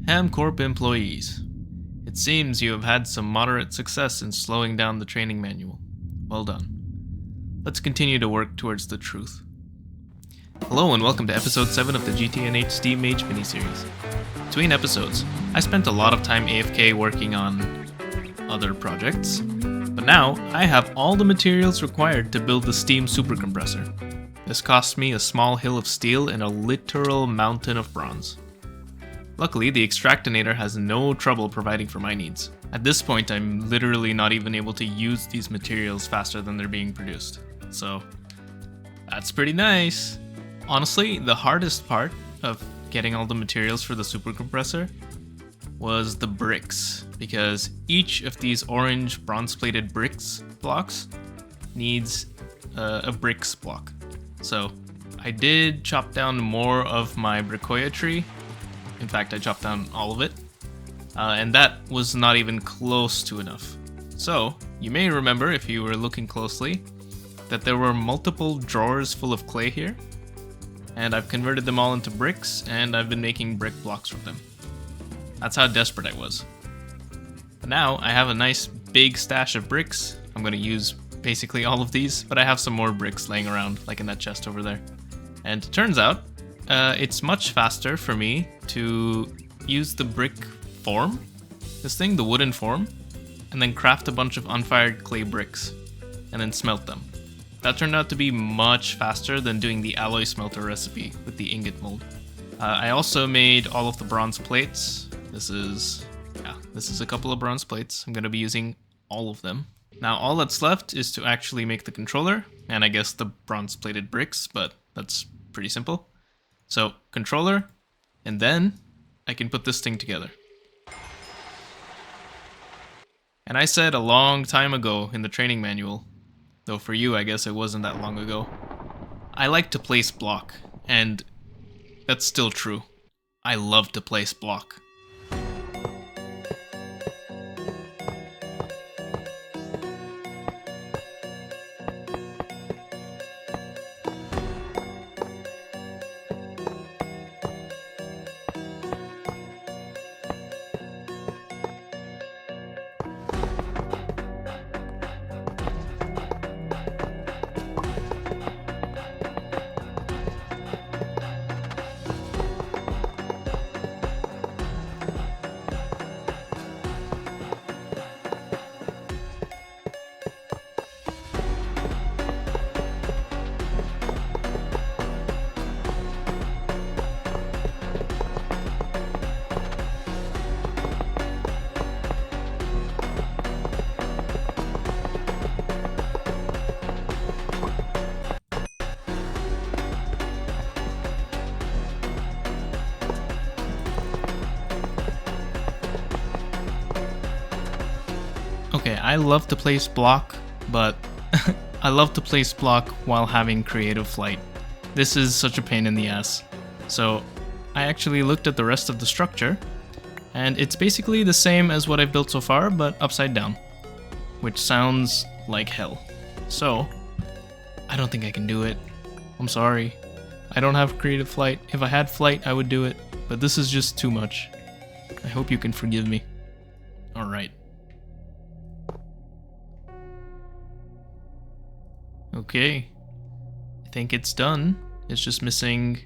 HamCorp employees. It seems you have had some moderate success in slowing down the training manual. Well done. Let's continue to work towards the truth. Hello and welcome to episode 7 of the GTNH Steam Mage miniseries. Between episodes, I spent a lot of time AFK working on other projects, but now I have all the materials required to build the steam supercompressor. This cost me a small hill of steel and a literal mountain of bronze. Luckily, the extractinator has no trouble providing for my needs. At this point, I'm literally not even able to use these materials faster than they're being produced. So, that's pretty nice. Honestly, the hardest part of getting all the materials for the supercompressor was the bricks, because each of these orange bronze-plated bricks blocks needs a bricks block. So, I did chop down more of my bricoya tree. In fact, I chopped down all of it, and that was not even close to enough. So, you may remember, if you were looking closely, that there were multiple drawers full of clay here, and I've converted them all into bricks, and I've been making brick blocks from them. That's how desperate I was. But now, I have a nice big stash of bricks. I'm going to use basically all of these, but I have some more bricks laying around, like in that chest over there. And it turns out, it's much faster for me to use the brick form, this thing, the wooden form, and then craft a bunch of unfired clay bricks, and then smelt them. That turned out to be much faster than doing the alloy smelter recipe with the ingot mold. I also made all of the bronze plates. This is a couple of bronze plates. I'm going to be using all of them. Now all that's left is to actually make the controller, and I guess the bronze plated bricks, but that's pretty simple. So, controller, and then I can put this thing together. And I said a long time ago in the training manual, though for you I guess it wasn't that long ago, I like to place block, and that's still true. I love to place block. Okay, I love to place block, but I love to place block while having creative flight. This is such a pain in the ass. So I actually looked at the rest of the structure, and it's basically the same as what I've built so far, but upside down, which sounds like hell. So I don't think I can do it. I'm sorry. I don't have creative flight. If I had flight, I would do it, but this is just too much. I hope you can forgive me. Alright. Okay, I think it's done. It's just missing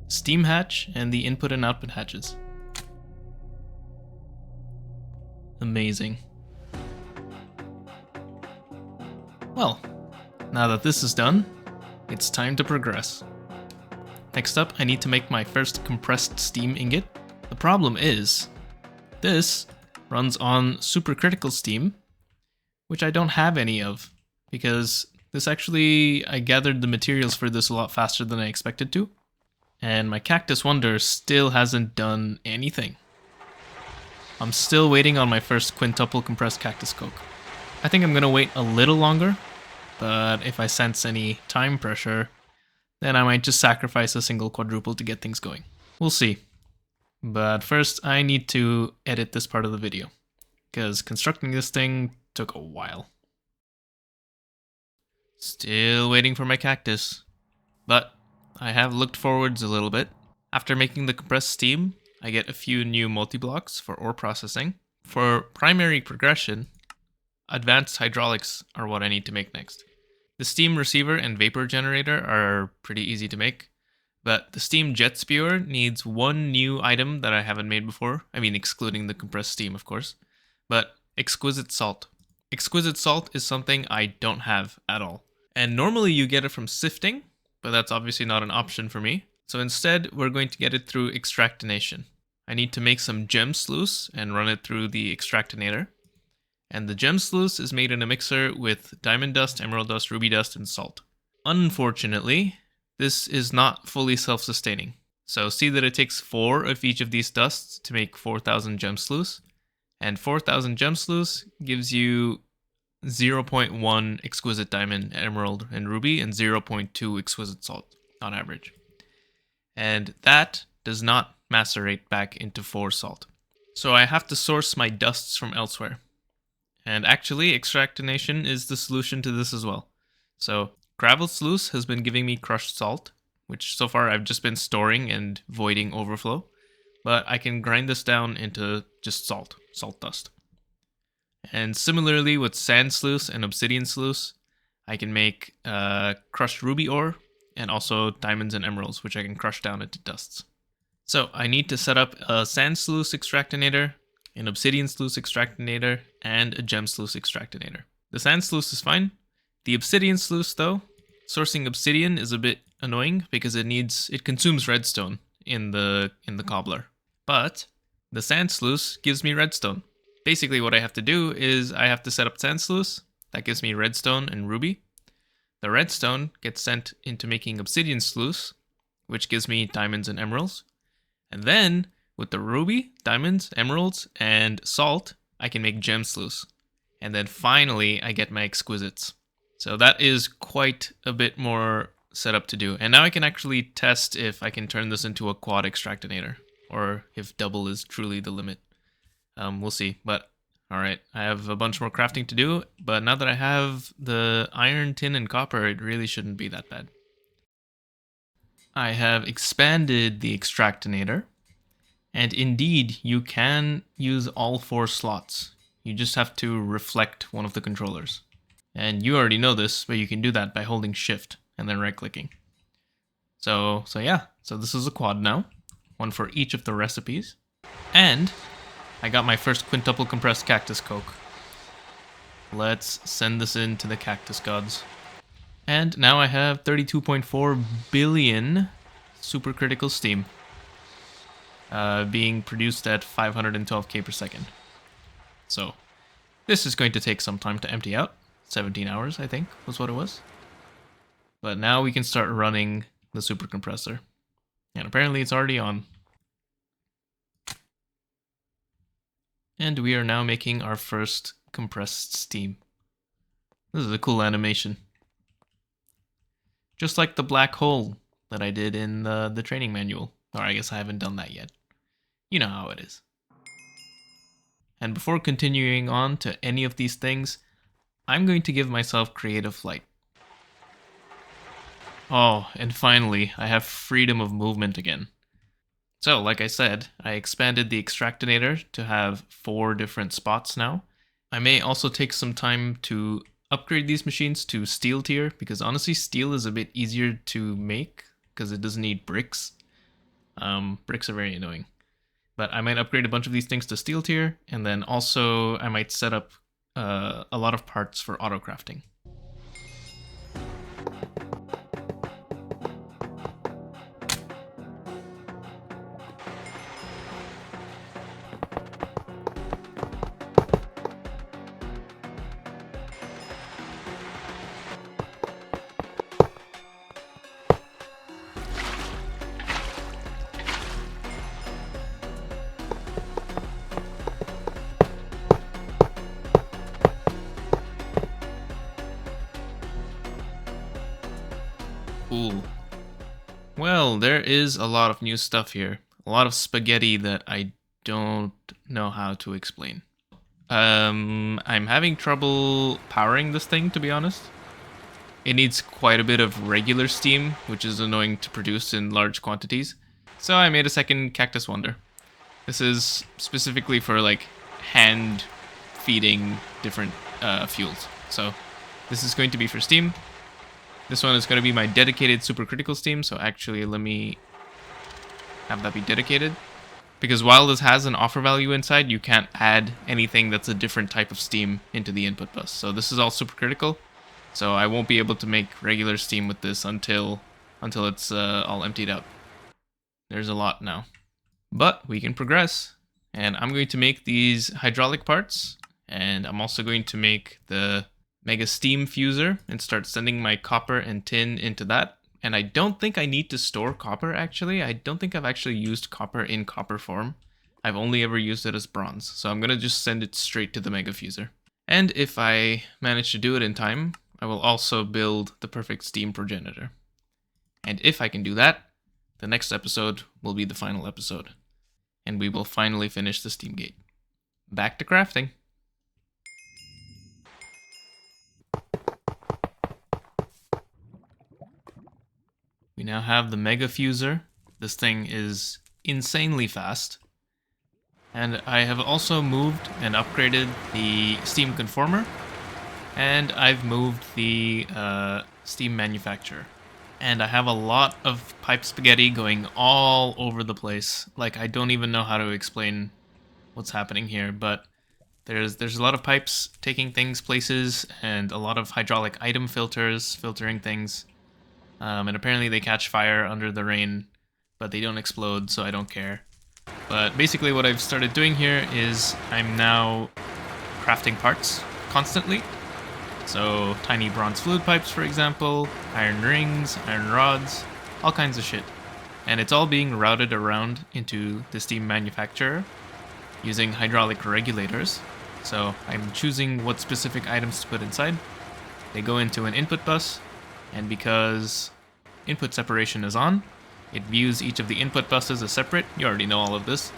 steam hatch and the input and output hatches. Amazing. Well, now that this is done, it's time to progress. Next up, I need to make my first compressed steam ingot. The problem is, this runs on supercritical steam, which I don't have any of, because I gathered the materials for this a lot faster than I expected to, and my Cactus Wonder still hasn't done anything. I'm still waiting on my first quintuple compressed cactus coke. I think I'm gonna wait a little longer, but if I sense any time pressure, then I might just sacrifice a single quadruple to get things going. We'll see. But first, I need to edit this part of the video, because constructing this thing took a while. Still waiting for my cactus, but I have looked forwards a little bit. After making the compressed steam, I get a few new multi-blocks for ore processing. For primary progression, advanced hydraulics are what I need to make next. The steam receiver and vapor generator are pretty easy to make, but the steam jet spewer needs one new item that I haven't made before. I mean, excluding the compressed steam, of course, but exquisite salt. Exquisite salt is something I don't have at all. And normally you get it from sifting, but that's obviously not an option for me. So instead, we're going to get it through extractination. I need to make some gem sluice and run it through the extractinator. And the gem sluice is made in a mixer with diamond dust, emerald dust, ruby dust, and salt. Unfortunately, this is not fully self-sustaining. So see that it takes 4 of each of these dusts to make 4,000 gem sluice. And 4,000 gem sluice gives you 0.1 exquisite diamond, emerald, and ruby, and 0.2 exquisite salt on average. And that does not macerate back into 4 salt. So I have to source my dusts from elsewhere. And actually, extractination is the solution to this as well. So gravel sluice has been giving me crushed salt, which so far I've just been storing and voiding overflow. But I can grind this down into just salt dust. And similarly with sand sluice and obsidian sluice, I can make crushed ruby ore and also diamonds and emeralds, which I can crush down into dusts. So I need to set up a sand sluice extractinator, an obsidian sluice extractinator, and a gem sluice extractinator. The sand sluice is fine. The obsidian sluice, though, sourcing obsidian is a bit annoying because it consumes redstone in the cobbler. But the sand sluice gives me redstone. Basically what I have to do is I have to set up sand sluice. That gives me redstone and ruby. The redstone gets sent into making obsidian sluice, which gives me diamonds and emeralds. And then with the ruby, diamonds, emeralds, and salt, I can make gem sluice. And then finally I get my exquisites. So that is quite a bit more setup to do. And now I can actually test if I can turn this into a quad extractinator, or if double is truly the limit. We'll see. But alright, I have a bunch more crafting to do, but now that I have the iron, tin, and copper, it really shouldn't be that bad. I have expanded the extractinator, and indeed, you can use all 4 slots. You just have to reflect one of the controllers. And you already know this, but you can do that by holding shift and then right-clicking. So yeah, so this is a quad now, one for each of the recipes. And I got my first quintuple compressed cactus coke. Let's send this in to the cactus gods. And now I have 32.4 billion supercritical steam being produced at 512k per second. So this is going to take some time to empty out. 17 hours, I think, was what it was. But now we can start running the supercompressor. And apparently it's already on. And we are now making our first compressed steam. This is a cool animation. Just like the black hole that I did in the training manual. Or I guess I haven't done that yet. You know how it is. And before continuing on to any of these things, I'm going to give myself creative flight. Oh, and finally, I have freedom of movement again. So, like I said, I expanded the extractinator to have 4 different spots now. I may also take some time to upgrade these machines to steel tier, because honestly, steel is a bit easier to make, because it doesn't need bricks. Bricks are very annoying. But I might upgrade a bunch of these things to steel tier, and then also I might set up a lot of parts for auto crafting. Cool. Well, there is a lot of new stuff here. A lot of spaghetti that I don't know how to explain. I'm having trouble powering this thing, to be honest. It needs quite a bit of regular steam, which is annoying to produce in large quantities. So I made a second Cactus Wonder. This is specifically for like hand feeding different fuels. So this is going to be for steam. This one is going to be my dedicated supercritical steam. So actually, let me have that be dedicated. Because while this has an offer value inside, you can't add anything that's a different type of steam into the input bus. So this is all supercritical. So I won't be able to make regular steam with this until it's all emptied out. There's a lot now. But we can progress. And I'm going to make these hydraulic parts. And I'm also going to make the mega steam fuser and start sending my copper and tin into that. And I don't think I need to store copper, actually. I don't think I've actually used copper in copper form. I've only ever used it as bronze. So I'm going to just send it straight to the mega fuser. And if I manage to do it in time, I will also build the perfect steam progenitor. And if I can do that, the next episode will be the final episode. And we will finally finish the steam gate. Back to crafting. We now have the mega fuser. This thing is insanely fast. And I have also moved and upgraded the steam conformer. And I've moved the steam manufacturer. And I have a lot of pipe spaghetti going all over the place. Like, I don't even know how to explain what's happening here, but there's a lot of pipes taking things places, and a lot of hydraulic item filters filtering things. And apparently they catch fire under the rain, but they don't explode, so I don't care. But basically what I've started doing here is I'm now crafting parts constantly. So tiny bronze fluid pipes, for example, iron rings, iron rods, all kinds of shit. And it's all being routed around into the steam manufacturer using hydraulic regulators. So I'm choosing what specific items to put inside. They go into an input bus. And because input separation is on, it views each of the input buses as separate. You already know all of this.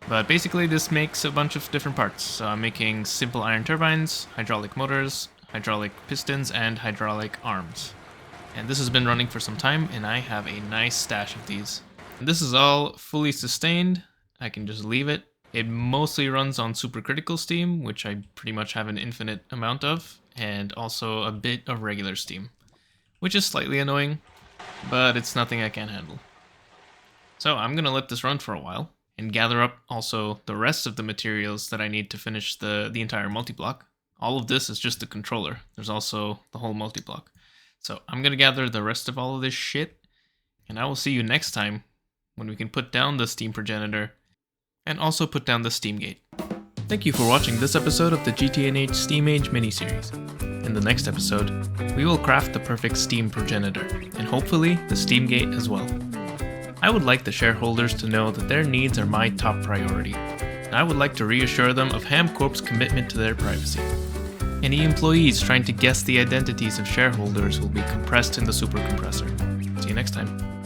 But basically this makes a bunch of different parts. So I'm making simple iron turbines, hydraulic motors, hydraulic pistons, and hydraulic arms. And this has been running for some time, and I have a nice stash of these. And this is all fully sustained. I can just leave it. It mostly runs on supercritical steam, which I pretty much have an infinite amount of, and also a bit of regular steam, which is slightly annoying, but it's nothing I can't handle. So I'm going to let this run for a while and gather up also the rest of the materials that I need to finish the entire multi-block. All of this is just the controller. There's also the whole multi-block. So I'm going to gather the rest of all of this shit, and I will see you next time when we can put down the steam progenitor and also put down the steam gate. Thank you for watching this episode of the GTNH Steam Age miniseries. In the next episode, we will craft the perfect steam progenitor, and hopefully the steam gate as well. I would like the shareholders to know that their needs are my top priority, and I would like to reassure them of HamCorp's commitment to their privacy. Any employees trying to guess the identities of shareholders will be compressed in the supercompressor. See you next time.